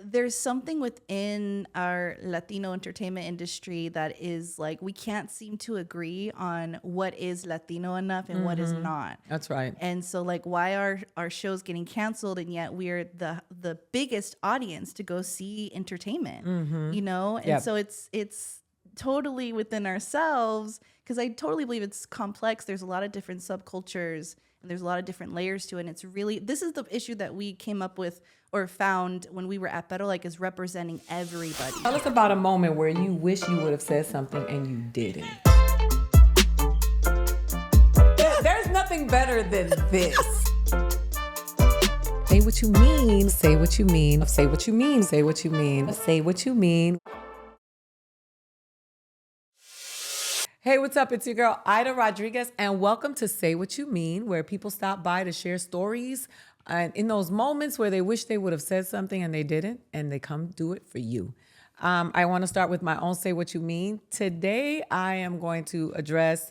there's something within our Latino entertainment industry that is like, we can't seem to agree on what is Latino enough and what is not. That's right. And so like, why are our shows getting canceled, and yet we're the biggest audience to go see entertainment, you know? And so it's totally within ourselves, because I totally believe it's complex. There's a lot of different subcultures and there's a lot of different layers to it. And it's really, this is the issue that we came up with or found when we were at Pero, like, is representing everybody. Tell us about a moment where you wish you would have said something and you didn't. There's nothing better than this. Say what you mean. Say what you mean. Say what you mean. Say what you mean. Say what you mean. Hey, what's up? It's your girl, Aida Rodriguez, and welcome to Say What You Mean, where people stop by to share stories and in those moments where they wish they would have said something and they didn't, and they come do it for you. I want to start with my own Say What You Mean. Today, I am going to address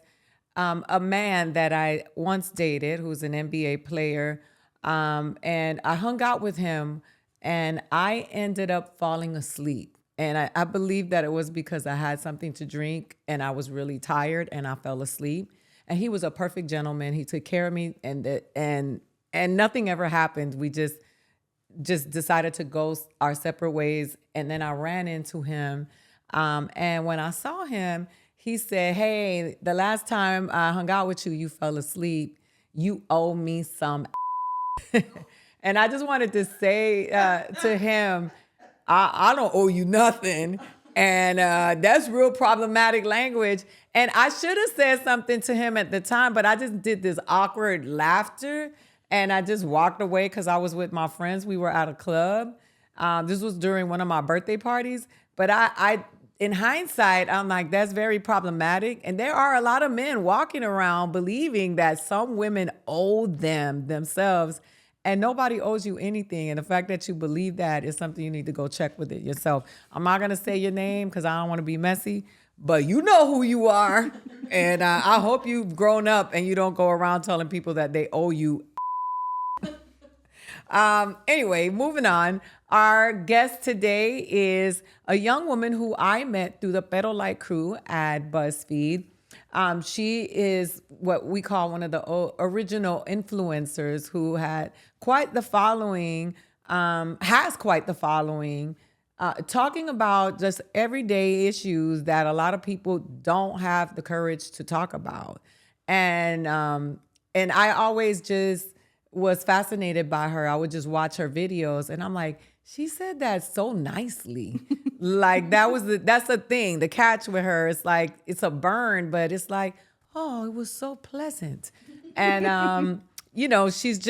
a man that I once dated who's an NBA player, and I hung out with him, and I ended up falling asleep. And I believe that it was because I had something to drink and I was really tired and I fell asleep. And he was a perfect gentleman. He took care of me, and nothing ever happened. We just decided to go our separate ways. And then I ran into him. And when I saw him, he said, "Hey, the last time I hung out with you, you fell asleep. You owe me some." And I just wanted to say to him, I don't owe you nothing. And that's real problematic language. And I should have said something to him at the time, but I just did this awkward laughter and I just walked away because I was with my friends. We were at a club. This was during one of my birthday parties. But I in hindsight, I'm like, that's very problematic. And there are a lot of men walking around believing that some women owe them themselves. And nobody owes you anything. And the fact that you believe that is something you need to go check with it yourself. I'm not going to say your name because I don't want to be messy, but you know who you are. And I hope you've grown up and you don't go around telling people that they owe you. Anyway, moving on. Our guest today is a young woman who I met through the Pero Light crew at Buzzfeed. She is what we call one of the original influencers who had quite the following, has quite the following, talking about just everyday issues that a lot of people don't have the courage to talk about. And I always just was fascinated by her. I would just watch her videos and I'm like, she said that so nicely. Like that's the thing. The catch with her, it's like, it's a burn, but it's like, oh, it was so pleasant. And, you know, she's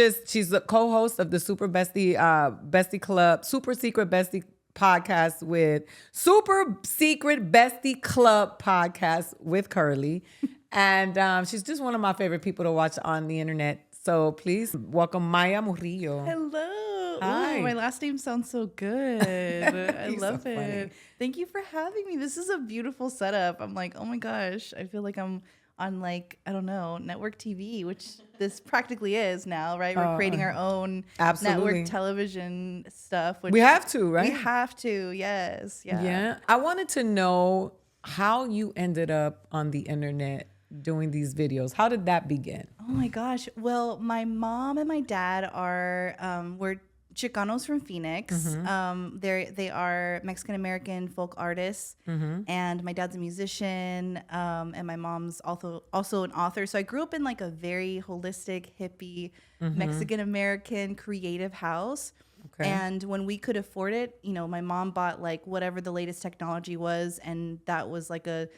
a co-host of the Super Secret Bestie podcast with Super Secret Bestie Club podcast with Curly. And she's just one of my favorite people to watch on the internet. So please welcome Maya Murillo. Hello. Hi. Ooh, my last name sounds so good. I love so it. funny. Thank you for having me. This is a beautiful setup. I'm like, oh my gosh, I feel like I'm on, like, I don't know, network TV, which this practically is now, right? We're creating our own network television stuff. Which we have to, right? We have to, yes. Yeah. I wanted to know how you ended up on the internet doing these videos. How did that begin? Oh my gosh. Well, my mom and my dad were Chicanos from Phoenix. Mm-hmm. They are Mexican American folk artists, and my dad's a musician, and my mom's also an author. So I grew up in like a very holistic, hippie, Mexican American creative house. Okay. And when we could afford it, you know, my mom bought like whatever the latest technology was, and that was like a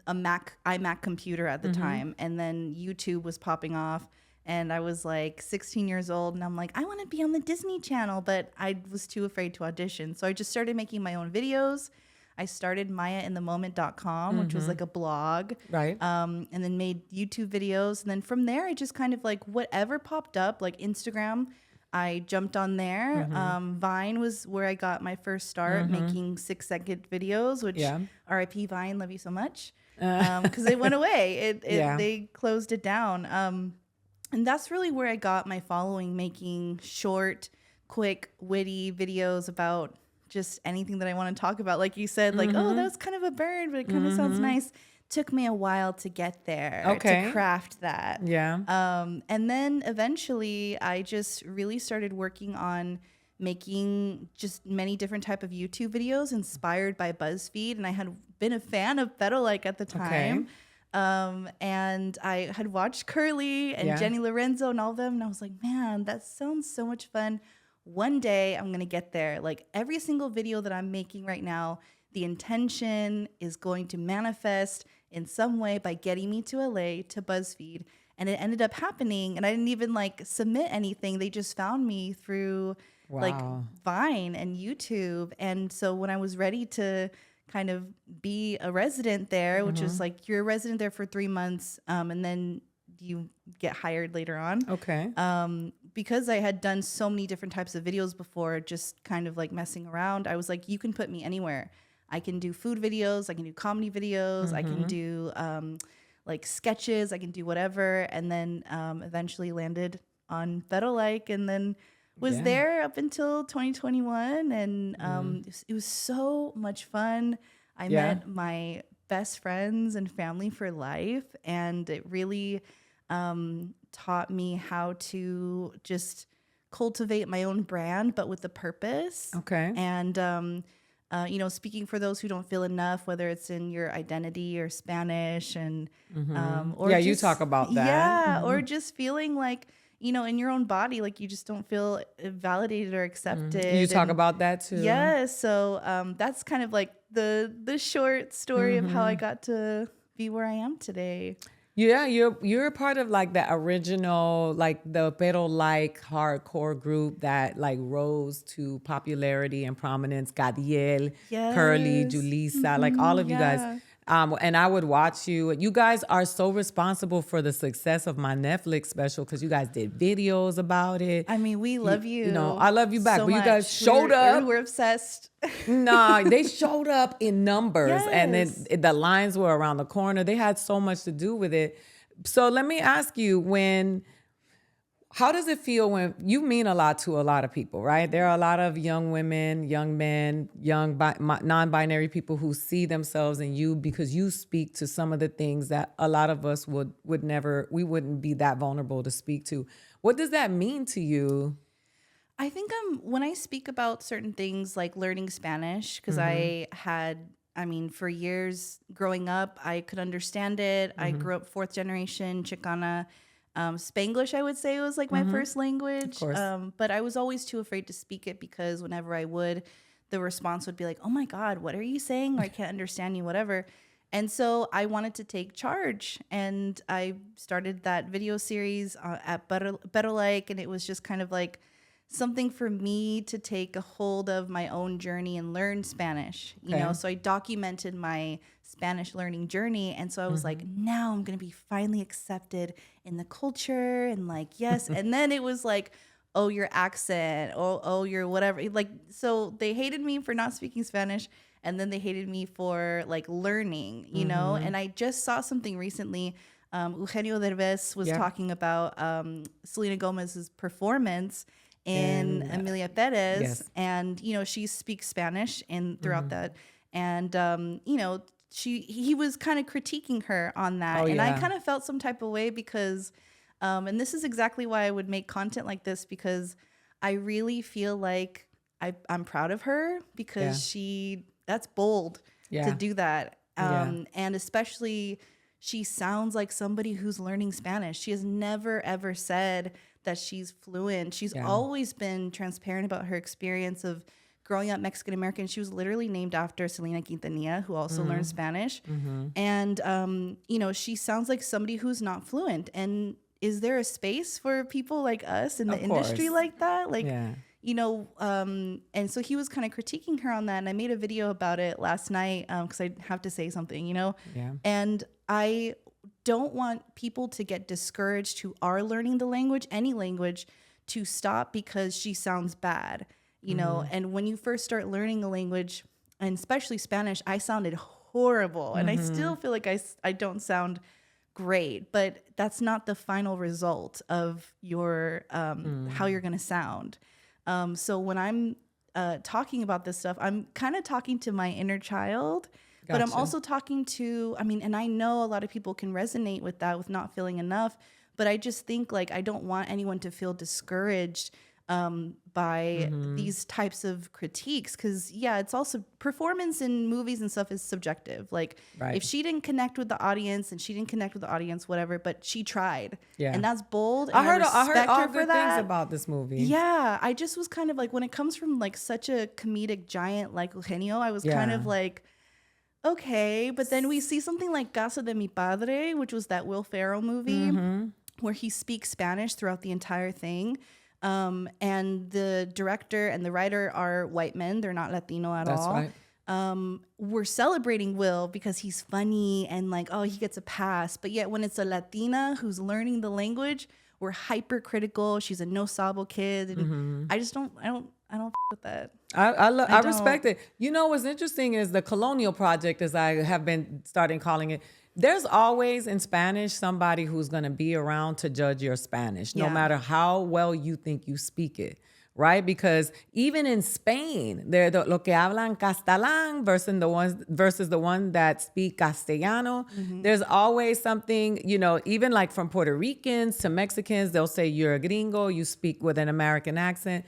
iMac computer at the time. And then YouTube was popping off. And I was like 16 years old and I'm like, I want to be on the Disney Channel, but I was too afraid to audition. So I just started making my own videos. I started mayainthemoment.com, which was like a blog. Right. And then made YouTube videos. And then from there, I just kind of like whatever popped up, like Instagram, I jumped on there. Vine was where I got my first start making 6-second videos, which RIP Vine, love you so much. Because it went away. They closed it down. And that's really where I got my following, making short, quick, witty videos about just anything that I want to talk about. Like you said, like, oh, that was kind of a bird, but it kind of sounds nice. Took me a while to get there, to craft that. Yeah. And then eventually I just really started working on making just many different type of YouTube videos inspired by Buzzfeed. And I had been a fan of Fetolike at the time. And I had watched Curly and Jenny Lorenzo and all of them. And I was like, man, that sounds so much fun. One day I'm going to get there. Like every single video that I'm making right now, the intention is going to manifest in some way by getting me to LA to Buzzfeed. And it ended up happening. And I didn't even like submit anything. They just found me through like Vine and YouTube. And so when I was ready to kind of be a resident there, which is like you're a resident there for 3 months, and then you get hired later on. Okay. Because I had done so many different types of videos before, just kind of like messing around, I was like, you can put me anywhere. I can do food videos, I can do comedy videos, I can do like sketches, I can do whatever. And then eventually landed on Fetolike, and then was there up until 2021. And it was so much fun. I met my best friends and family for life. And it really taught me how to just cultivate my own brand, but with a purpose. Okay. And speaking for those who don't feel enough, whether it's in your identity or Spanish, and or you talk about that. Or just feeling like, in your own body, like you just don't feel validated or accepted. You talk about that too. Yeah, so that's kind of like the short story of how I got to be where I am today. Yeah, you're part of like the original, like the Pero-like hardcore group that like rose to popularity and prominence. Gadiel, Curly, Julissa, like all of you guys. And I would watch you. You guys are so responsible for the success of my Netflix special because you guys did videos about it. I mean, we love you. I love you back. So but you guys much. showed up. We're obsessed. Nah, they showed up in numbers. And then the lines were around the corner. They had so much to do with it. So let me ask you, how does it feel when you mean a lot to a lot of people, right? There are a lot of young women, young men, non-binary people who see themselves in you because you speak to some of the things that a lot of us we wouldn't be that vulnerable to speak to. What does that mean to you? I think when I speak about certain things like learning Spanish, because for years growing up, I could understand it. I grew up 4th generation Chicana. Spanglish, I would say, was like my first language. But I was always too afraid to speak it because whenever I would, the response would be like, oh my God, what are you saying? Or I can't understand you, whatever. And so I wanted to take charge. And I started that video series at Better Like. And it was just kind of like something for me to take a hold of my own journey and learn Spanish, So I documented my Spanish learning journey. And so I was like, now I'm going to be finally accepted in the culture and like, yes. And then it was like, oh, your accent, oh, your whatever. Like, so they hated me for not speaking Spanish. And then they hated me for like learning, and I just saw something recently. Eugenio Derbez was talking about Selena Gomez's performance in Emilia Perez, and she speaks Spanish and throughout that, and he was kind of critiquing her on that, I kind of felt some type of way because, and this is exactly why I would make content like this, because I really feel like I'm proud of her because that's bold to do that, and especially she sounds like somebody who's learning Spanish. She has never ever said that she's fluent. She's always been transparent about her experience of growing up Mexican American. She was literally named after Selena Quintanilla, who also learned Spanish. And, she sounds like somebody who's not fluent. And is there a space for people like us in the industry like that? Like, and so he was kind of critiquing her on that. And I made a video about it last night because I have to say something, And I don't want people to get discouraged who are learning the language, any language, to stop because she sounds bad, And when you first start learning a language, and especially Spanish, I sounded horrible. And I still feel like I don't sound great, but that's not the final result of your how you're going to sound. So when I'm talking about this stuff, I'm kind of talking to my inner child, but I'm Gotcha. also talking to, I mean, and I know a lot of people can resonate with that, with not feeling enough, but I just think like I don't want anyone to feel discouraged by these types of critiques, because it's also performance in movies and stuff is subjective. Like Right. if she didn't connect with the audience and she didn't connect with the audience, whatever, but she tried, Yeah. and that's bold. And I heard respect all her for good that. things about this movie. Yeah, I just was kind of like, when it comes from like such a comedic giant like Eugenio, I was kind of like, okay. But then we see something like Casa de mi Padre, which was that Will Ferrell movie where he speaks Spanish throughout the entire thing. And the director and the writer are white men. They're not Latino at That's all. right. We're celebrating Will because he's funny and like, oh, he gets a pass. But yet when it's a Latina who's learning the language, we're hypercritical. She's a no sabo kid. And I don't with that. I respect it. You know what's interesting is the Colonial Project, as I have been starting calling it. There's always in Spanish somebody who's going to be around to judge your Spanish, no matter how well you think you speak it, right? Because even in Spain, they're lo que hablan Catalán versus the one that speak Castellano. There's always something, you know, even like from Puerto Ricans to Mexicans, they'll say you're a gringo, you speak with an American accent.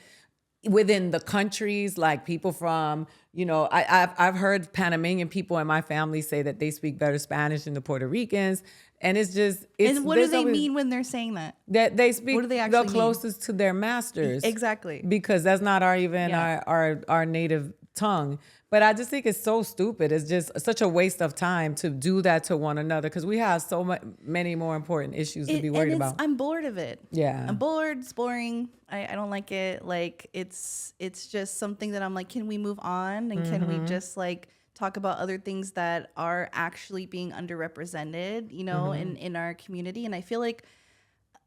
Within the countries, like people from, you know, I've heard Panamanian people in my family say that they speak better Spanish than the Puerto Ricans, and it's And what do they mean when they're saying that? That they speak What do they the actually mean? closest to their masters, Exactly. because that's not our native tongue. But I just think it's so stupid. It's just such a waste of time to do that to one another, because we have so many more important issues to be worried about. I'm bored of it. Yeah. I'm bored. It's boring. I don't like it. Like it's just something that I'm like, can we move on? And can we just like talk about other things that are actually being underrepresented, you know, in our community? And I feel like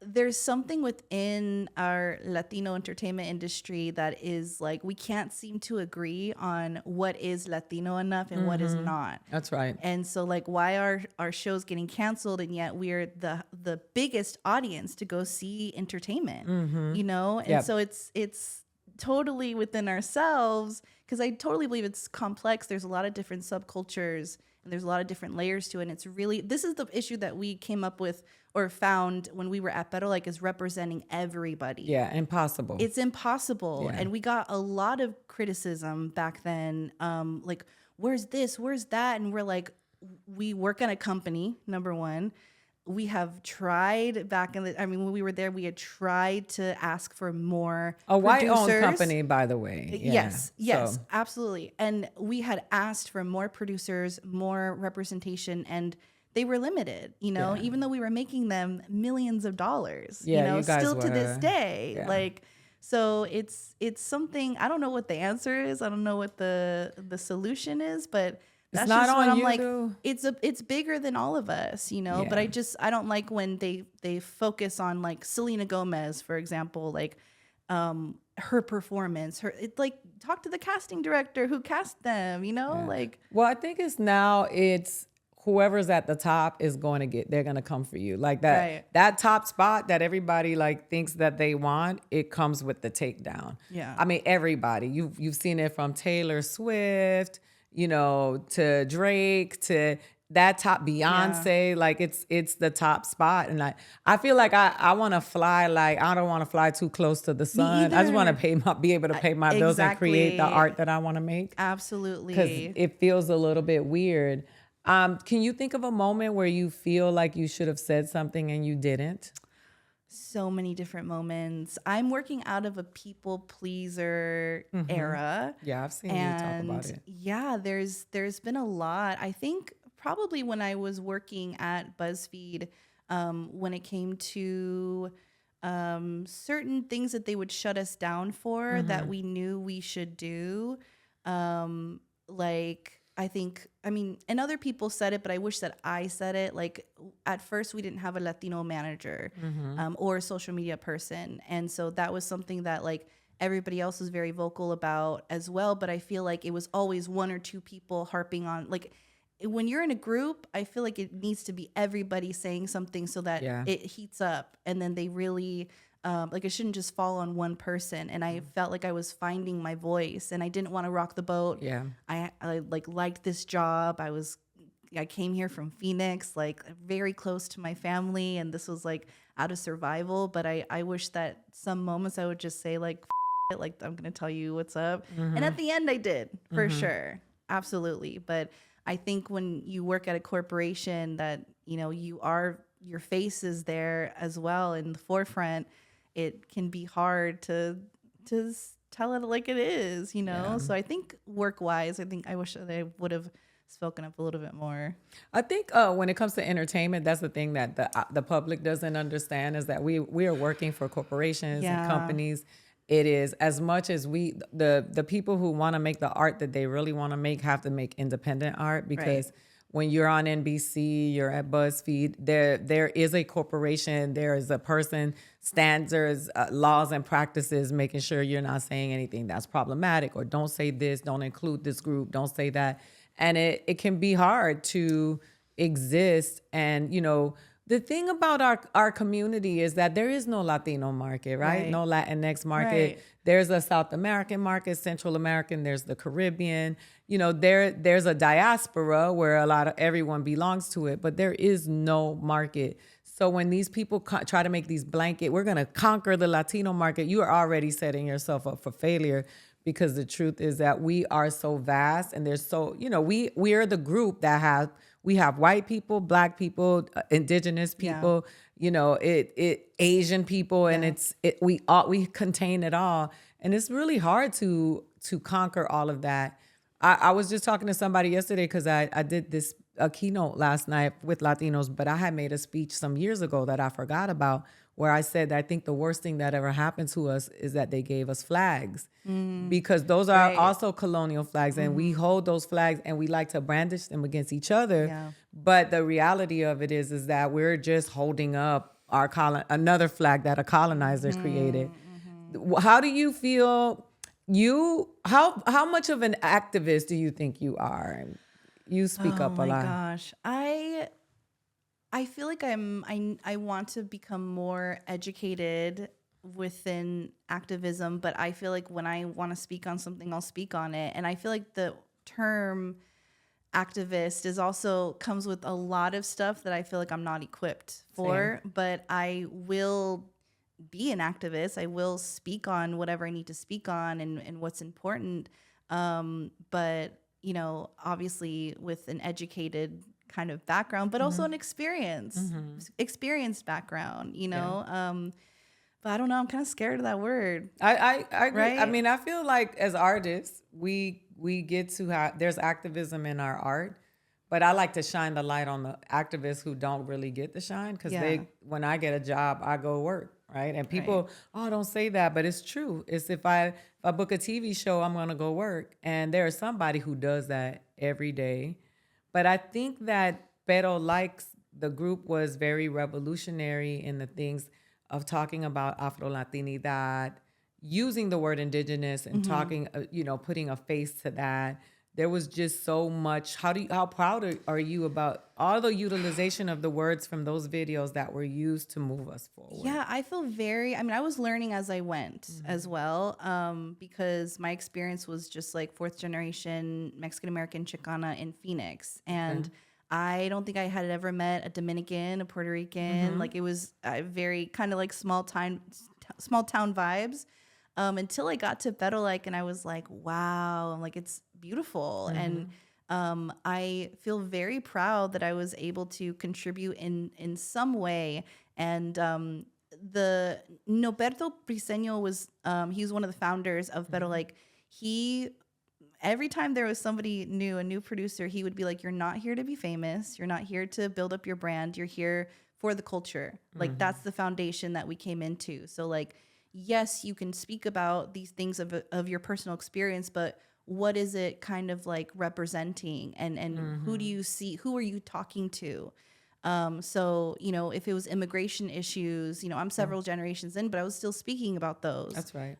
there's something within our Latino entertainment industry that is like, we can't seem to agree on what is Latino enough and what is not. That's right. And so like, why are our shows getting canceled, and yet we're the biggest audience to go see entertainment, you know? And so it's totally within ourselves, because I totally believe it's complex. There's a lot of different subcultures and there's a lot of different layers to it. And it's really, this is the issue that we came up with or found when we were at Pero, like, is representing everybody. Yeah, impossible. It's impossible. Yeah. And we got a lot of criticism back then. Like, where's this? Where's that? And we're like, we work in a company, number one. We have tried when we were there, we had tried to ask for more A white-owned producers. company, by the way. Yeah. Yes, So, absolutely. And we had asked for more producers, more representation, and they were limited, you know, Yeah. even though we were making them millions of dollars, Yeah, you know, you guys still to were. this day. Yeah. Like, so it's something, I don't know what the answer is. I don't know what the solution is, but that's not just what on I'm you, like, though. it's bigger than all of us, you know, but Yeah. I don't like when they focus on like Selena Gomez, for example, like, her performance, like, talk to the casting director who cast them, you know, like, well, I think it's whoever's at the top is they're going to come for you. Like that, Right. that top spot that everybody like thinks that they want, it comes with the takedown. Yeah. I mean, everybody, you've seen it from Taylor Swift, you know, to Drake, to that top Beyonce, like it's the top spot. And I feel like I want to fly, like, I don't want to fly too close to the sun. I just want to be able to pay my bills and create the Exactly. art that I want to make. absolutely. Because it feels a little bit weird. Can you think of a moment where you feel like you should have said something and you didn't? So many different moments. I'm working out of a people pleaser era. Yeah, I've seen you talk about it. Yeah, there's been a lot. I think probably when I was working at Buzzfeed, when it came to certain things that they would shut us down for that we knew we should do. Like, I mean, and other people said it, but I wish that I said it. Like, at first we didn't have a Latino manager or a social media person. And so that was something that like everybody else was very vocal about as well. But I feel like it was always one or two people harping on, like, when you're in a group, I feel like it needs to be everybody saying something so that Yeah. it heats up, and then they really like it shouldn't just fall on one person. And I felt like I was finding my voice, and I didn't want to rock the boat. Yeah. I like liked this job. I came here from Phoenix, like very close to my family, and this was like out of survival. But I wish that some moments I would just say like, it, like I'm gonna tell you what's up. And at the end I did, for sure. Absolutely. But I think when you work at a corporation that, you know, your face is there as well in the forefront, it can be hard to tell it like it is, you know? Yeah. So I think work-wise, I wish that I would have spoken up a little bit more. I think when it comes to entertainment, that's the thing that the public doesn't understand, is that we are working for corporations and companies. It is as much as the people who want to make the art that they really want to make have to make independent art, because when you're on NBC, you're at Buzzfeed, there is a corporation, there is a person, standards, laws and practices, making sure you're not saying anything that's problematic, or don't say this, don't include this group, don't say that. And it can be hard to exist. And, you know, the thing about our community is that there is no Latino market, right? No Latinx market. Right. There's a South American market, Central American, there's the Caribbean. You know, there's a diaspora where everyone belongs to it, but there is no market. So when these people try to make these we're going to conquer the Latino market, you are already setting yourself up for failure. Because the truth is that we are so vast, and there's so, you know, we are the group that we have white people, black people, indigenous people, you know, Asian people, and we contain it all. And it's really hard to conquer all of that. I was just talking to somebody yesterday, because I did a keynote last night with Latinos, but I had made a speech some years ago that I forgot about, where I said that I think the worst thing that ever happened to us is that they gave us flags, because those are also colonial flags, and we hold those flags and we like to brandish them against each other. Yeah. But the reality of it is that we're just holding up another flag that a colonizer created. How do you feel? How much of an activist do you think you are? You speak up a lot. Oh my gosh. I feel like I want to become more educated within activism, but I feel like when I want to speak on something, I'll speak on it. And I feel like the term activist also comes with a lot of stuff that I feel like I'm not equipped for. Same. But I will be an activist. I will speak on whatever I need to speak on and what's important. But, you know, obviously with an educated kind of background, but also an experienced background, you know? But I don't know, I'm kind of scared of that word. I agree. Right? I mean, I feel like as artists, we get to have, there's activism in our art, but I like to shine the light on the activists who don't really get the shine, because when I get a job, I go work, right? And people, don't say that, but it's true. It's if I book a TV show, I'm going to go work. And there is somebody who does that every day. But I think that Pero Likes, the group, was very revolutionary in the things of talking about Afro-Latinidad, using the word indigenous and talking, you know, putting a face to that. There was just so much. How proud are you about all the utilization of the words from those videos that were used to move us forward? Yeah, I feel I was learning as I went as well, because my experience was just like fourth generation Mexican-American Chicana in Phoenix. And I don't think I had ever met a Dominican, a Puerto Rican. Like it was very kind of like small town vibes. Until I got to Federal-like, and I was like, wow, I'm like, it's beautiful. And I feel very proud that I was able to contribute in some way. And the Noberto Briseño was, he was one of the founders of Federal-like. Every time there was somebody new, a new producer, he would be like, you're not here to be famous. You're not here to build up your brand. You're here for the culture. Like that's the foundation that we came into. So like, yes, you can speak about these things of your personal experience, but what is it kind of like representing, and who do you see, who are you talking to? So, if it was immigration issues, I'm several generations in, but I was still speaking about those. That's right.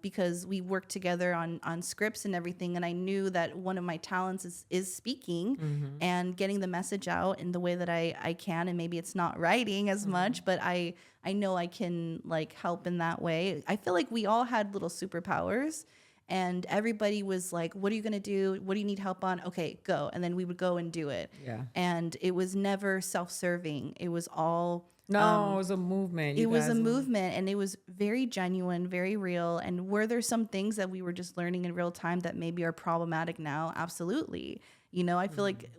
Because we worked together on scripts and everything. And I knew that one of my talents is speaking and getting the message out in the way that I can. And maybe it's not writing as much, but I know I can like help in that way. I feel like we all had little superpowers. And everybody was like, what are you going to do? What do you need help on? Okay, go. And then we would go and do it. Yeah. And it was never self-serving. It was all... it was a movement. It was a movement, and it was very genuine, very real. And were there some things that we were just learning in real time that maybe are problematic now? Absolutely. I feel like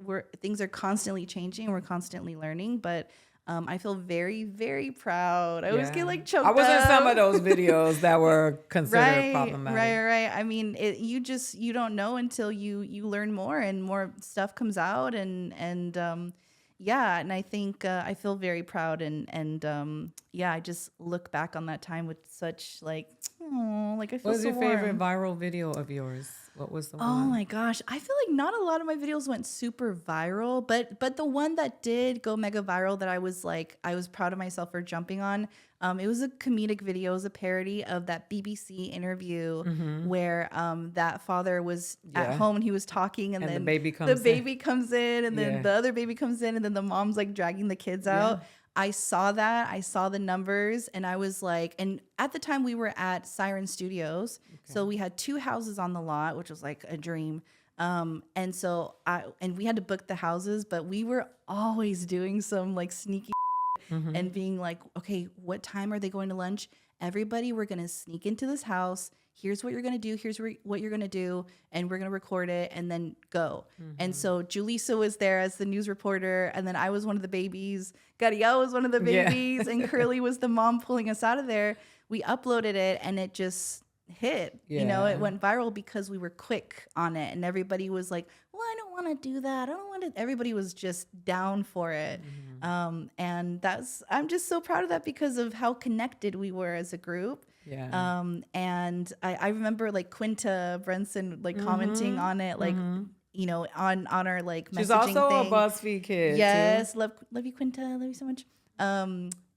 things are constantly changing. We're constantly learning, but... I feel very, very proud. I always get like choked up. I was in some of those videos that were considered problematic. Right. I mean, you don't know until you learn more and more stuff comes out and I think I feel very proud and I just look back on that time with such like, oh, like I feel so What was your warm. favorite viral video of yours? What was the one? Oh my gosh. I feel like not a lot of my videos went super viral, but the one that did go mega viral that I was proud of myself for jumping on. It was a comedic video. It was a parody of that BBC interview where that father was at home and he was talking and then the baby comes in and then the other baby comes in and then the mom's like dragging the kids out. I saw that. I saw the numbers and I was like, and at the time we were at Siren Studios. Okay. So we had 2 houses on the lot, which was like a dream. And we had to book the houses, but we were always doing some like sneaky and being like, okay, what time are they going to lunch? Everybody, we're going to sneak into this house. Here's what you're going to do. Here's what you're going to do. And we're going to record it and then go. And so Julissa was there as the news reporter. And then I was one of the babies. Gadiel was one of the babies. Yeah. And Curly was the mom pulling us out of there. We uploaded it and it just hit. Yeah. It went viral because we were quick on it. And everybody was like, well, I don't want to do that. I don't want to. Everybody was just down for it. And I'm just so proud of that because of how connected we were as a group. Yeah. And I remember like Quinta Brenson like commenting on it, like, on our like messaging She's also thing. A Buzzfeed kid. Yes. Too. Love you, Quinta. Love you so much.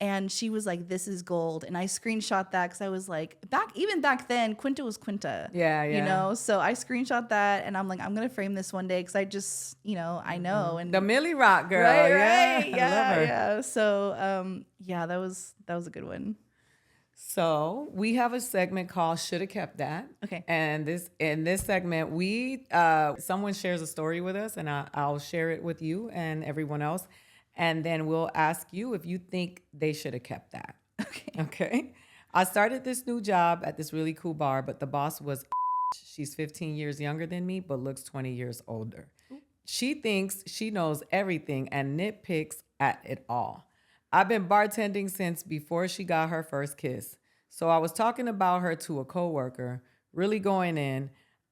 And she was like, this is gold. And I screenshot that because I was like, even back then, Quinta was Quinta. Yeah. So I screenshot that and I'm like, I'm going to frame this one day because I just, I know. And the Millie Rock girl. Right. Yeah. I love her. Yeah. So, that was a good one. So we have a segment called Shoulda Kept That. Okay. And in this segment, someone shares a story with us and I'll share it with you and everyone else. And then we'll ask you if you think they should have kept that. Okay. I started this new job at this really cool bar, but the boss was she's 15 years younger than me, but looks 20 years older. She thinks she knows everything and nitpicks at it all. I've been bartending since before she got her first kiss. So I was talking about her to a coworker, really going in.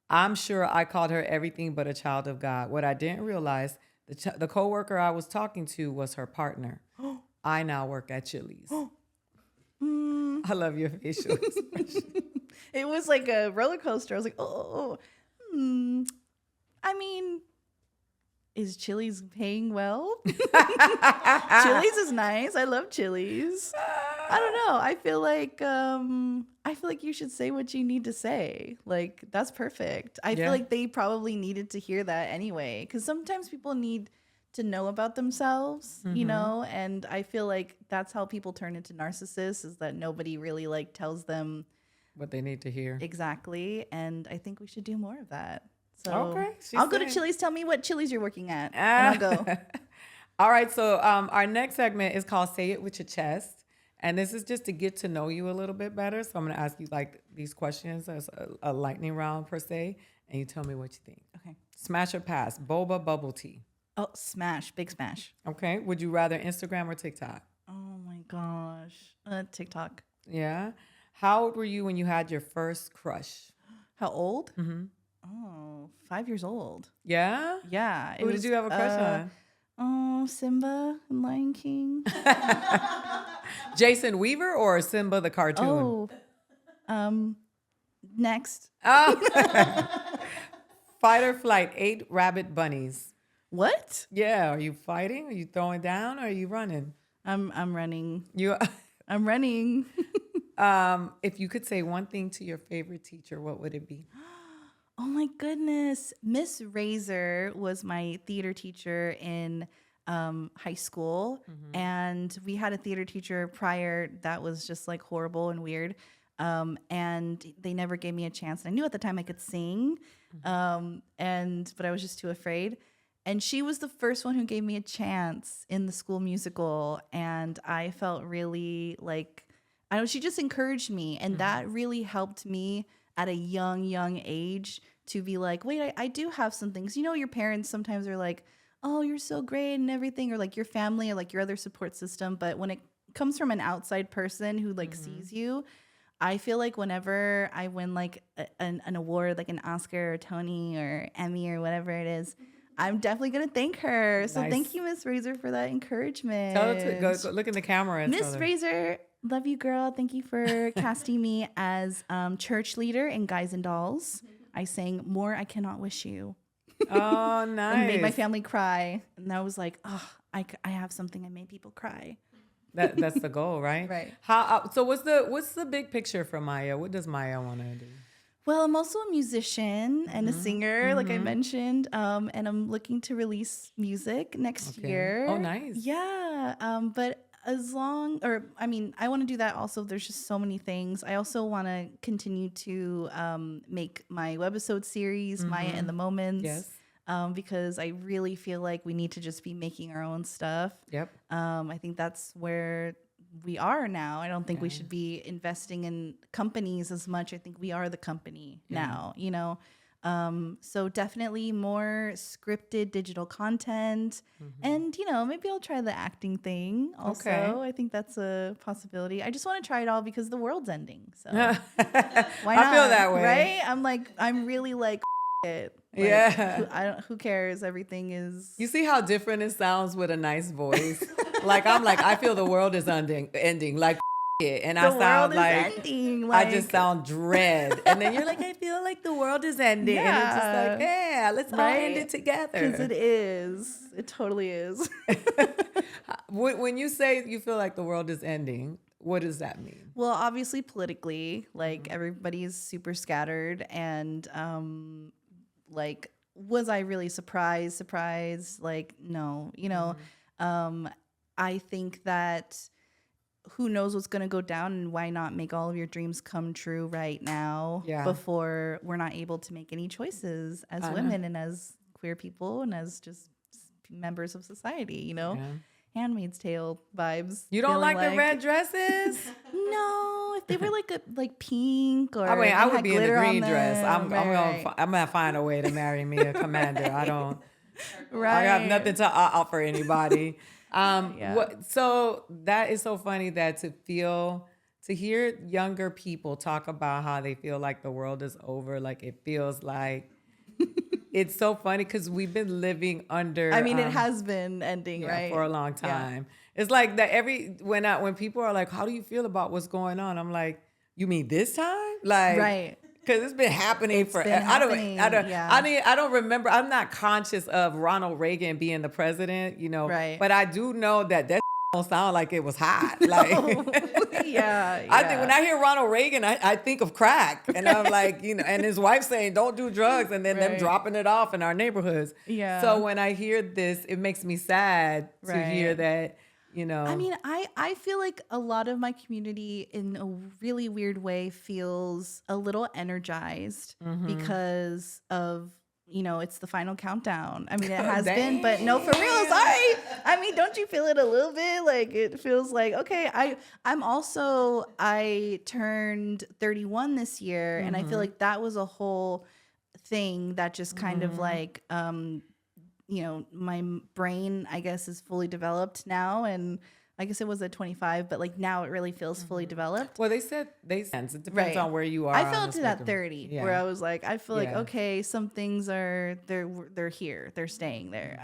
I'm sure I called her everything but a child of God. What I didn't realize, the coworker I was talking to was her partner. I now work at Chili's. I love your facial expression. It was like a roller coaster. I was like, I mean, is Chili's paying well? Chili's is nice. I love Chili's. I don't know. I feel like you should say what you need to say. Like, that's perfect. I feel like they probably needed to hear that anyway. Because sometimes people need to know about themselves, and I feel like that's how people turn into narcissists, is that nobody really like tells them what they need to hear. Exactly. And I think we should do more of that. So okay, I'll go to Chili's. Tell me what Chili's you're working at, and I'll go. All right. So our next segment is called Say It With Your Chest. And this is just to get to know you a little bit better. So I'm going to ask you like these questions as a lightning round per se. And you tell me what you think. Okay. Smash or pass? Boba bubble tea. Oh, smash. Big smash. Okay. Would you rather Instagram or TikTok? Oh my gosh. TikTok. Yeah. How old were you when you had your first crush? How old? Mm-hmm. Oh, 5 years old. Yeah? Yeah. Who did you have a crush on? Oh, Simba and Lion King. Jason Weaver or Simba the cartoon? Oh, next. Oh. Fight or flight, 8 rabbit bunnies. What? Yeah. Are you fighting? Are you throwing down? Or are you running? I'm running. You. I'm running. If you could say one thing to your favorite teacher, what would it be? Oh my goodness. Miss Razor was my theater teacher in high school. And we had a theater teacher prior that was just like horrible and weird. And they never gave me a chance. I knew at the time I could sing, but I was just too afraid. And she was the first one who gave me a chance in the school musical. And I felt really like, I don't know, she just encouraged me. And that really helped me at a young age to be like, wait, I do have some things. You know, your parents sometimes are like, oh, you're so great and everything, or like your family or like your other support system. But when it comes from an outside person who like sees you, I feel like whenever I win like an award, like an Oscar or Tony or Emmy or whatever it is, I'm definitely going to thank her. So thank you, Miss Razor, for that encouragement. Tell her to go look in the camera. And Miss Razor, love you, girl. Thank you for casting me as church leader in Guys and Dolls. I sang More I Cannot Wish You. Oh, nice. And made my family cry. And I was like, oh, I have something. I made people cry. That's the goal, right? Right. So what's the big picture for Maya? What does Maya want to do? Well, I'm also a musician and a singer, like I mentioned, and I'm looking to release music next year. Oh, nice. Yeah, but I want to do that also. There's just so many things. I also want to continue to make my webisode series, Maya and the Moments. Yes. Because I really feel like we need to just be making our own stuff. Yep. I think that's where we are now. I don't think we should be investing in companies as much. I think we are the company now, you know? So definitely more scripted digital content. And, you know, maybe I'll try the acting thing also. Okay. I think that's a possibility. I just want to try it all because the world's ending. So Why why I not? feel that way. Right? I'm really like, it. Like, Yeah. Who cares? Everything is. You see how different it sounds with a nice voice? I feel the world is ending. Like it. And I sound like ending. I just sound dread. And then you're like, I feel like the world is ending. Yeah. And it's just like, yeah, let's all end it together. Because it is. It totally is. When you say you feel like the world is ending, what does that mean? Well, obviously politically, like everybody's super scattered, and like, was I really surprised? Like, no, you know, I think that who knows what's going to go down, and why not make all of your dreams come true right now before we're not able to make any choices as women and as queer people and as just members of society, you know? Yeah. Handmaid's Tale vibes. You don't like the red dresses? No, if they were like pink or I would be in the green dress. I'm gonna find a way to marry me a commander. I don't. Right. I have nothing to offer anybody. So that is so funny that to hear younger people talk about how they feel like the world is over. Like it feels like. It's so funny because we've been living under. I mean, it has been ending, right? For a long time. Yeah. It's like that when people are like, "How do you feel about what's going on?" I'm like, "You mean this time?" Like, right? Because it's been happening forever. I don't remember. I'm not conscious of Ronald Reagan being the president, you know. Right. But I do know that don't sound like it was hot. Like, I think when I hear Ronald Reagan, I think of crack, and I'm like, you know, and his wife saying, "Don't do drugs," and then them dropping it off in our neighborhoods. Yeah. So when I hear this, it makes me sad to hear that. You know, I mean, I feel like a lot of my community in a really weird way feels a little energized because of, you know, it's the final countdown. I mean, it has been, but no, for real, sorry. I mean, don't you feel it a little bit? Like, it feels like, okay, I turned 31 this year, and I feel like that was a whole thing that just kind of like, you know, my brain, I guess, is fully developed now. And I guess it was at 25, but like now it really feels fully developed. Well, it depends on where you are. I felt it at 30, where I was like, I feel like, okay, some things are, they're here, they're staying there.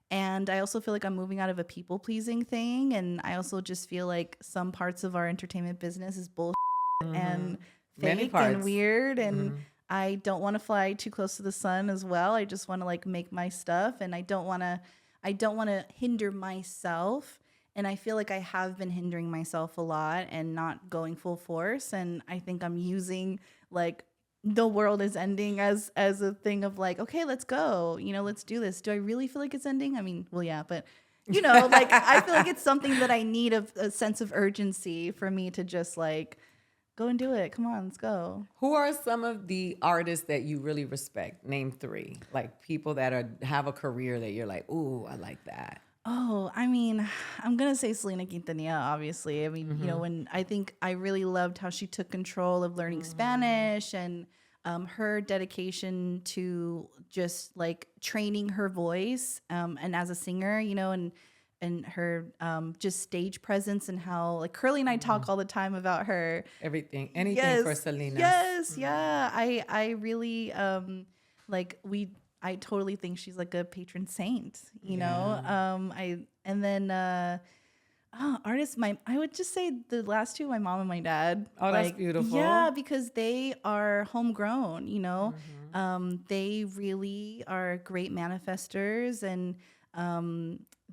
And I also feel like I'm moving out of a people pleasing thing. And I also just feel like some parts of our entertainment business is bullshit and fake and weird. And I don't want to fly too close to the sun as well. I just want to like make my stuff, and I don't want to hinder myself. And I feel like I have been hindering myself a lot and not going full force. And I think I'm using like the world is ending as a thing of like, okay, let's go, let's do this. Do I really feel like it's ending? I mean, well, yeah, but like I feel like it's something that I need a sense of urgency for me to just like go and do it. Come on, let's go. Who are some of the artists that you really respect? Name 3, like people that have a career that you're like, ooh, I like that. Oh, I mean, I'm going to say Selena Quintanilla, obviously. I mean, when I think I really loved how she took control of learning Spanish, and her dedication to just like training her voice and as a singer, and her just stage presence, and how like Curly and I talk all the time about her. Anything for Selena. Yes, yeah. I really I totally think she's like a patron saint, artists, I would just say the last 2, my mom and my dad. Oh, that's beautiful. Yeah, because they are homegrown, they really are great manifestors, and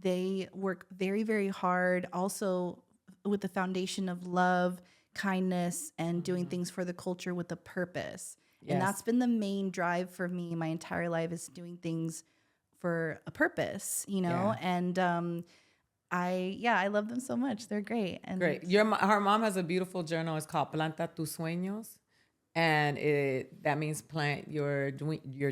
they work very, very hard also with the foundation of love, kindness, and doing things for the culture with a purpose. Yes. And that's been the main drive for me my entire life, is doing things for a purpose, Yeah. And I love them so much. They're great. And great. Her mom has a beautiful journal. It's called Planta tus sueños, and that means plant your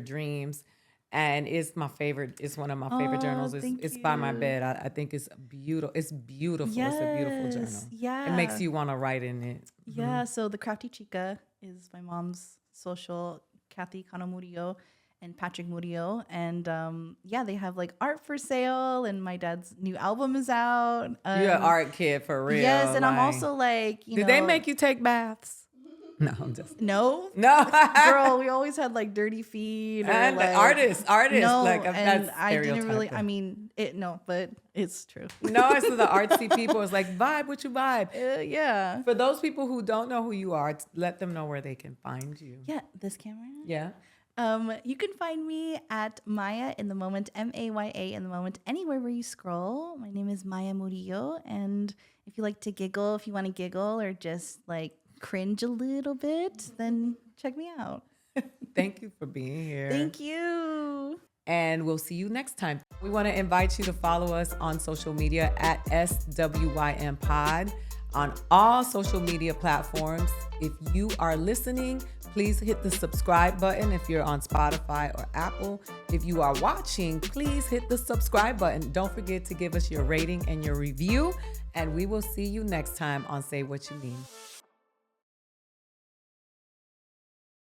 dreams. And it's my favorite. It's one of my favorite journals. It's by my bed. I think it's beautiful. It's beautiful. Yes. It's a beautiful journal. Yeah. It makes you want to write in it. Yeah. So the Crafty Chica is my mom's social, Kathy Cano Murillo and Patrick Murillo. And they have like art for sale, and my dad's new album is out. You're an art kid for real. Yes. And I'm also like, Did they make you take baths? No, I'm just no. Girl, we always had like dirty feet. And like, artists. No, like and I didn't really. I mean, but it's true. No, it's the artsy people. It's like vibe. What you vibe? Yeah. For those people who don't know who you are, let them know where they can find you. Yeah, this camera. Yeah. You can find me at Maya in the Moment, MAYA in the Moment, anywhere where you scroll. My name is Maya Murillo, and if you like to giggle, if you want to giggle or just like cringe a little bit, then check me out. Thank you for being here. Thank you. And we'll see you next time. We want to invite you to follow us on social media at SWYM Pod on all social media platforms. If you are listening, please hit the subscribe button if you're on Spotify or Apple. If you are watching, please hit the subscribe button. Don't forget to give us your rating and your review. And we will see you next time on Say What You Mean.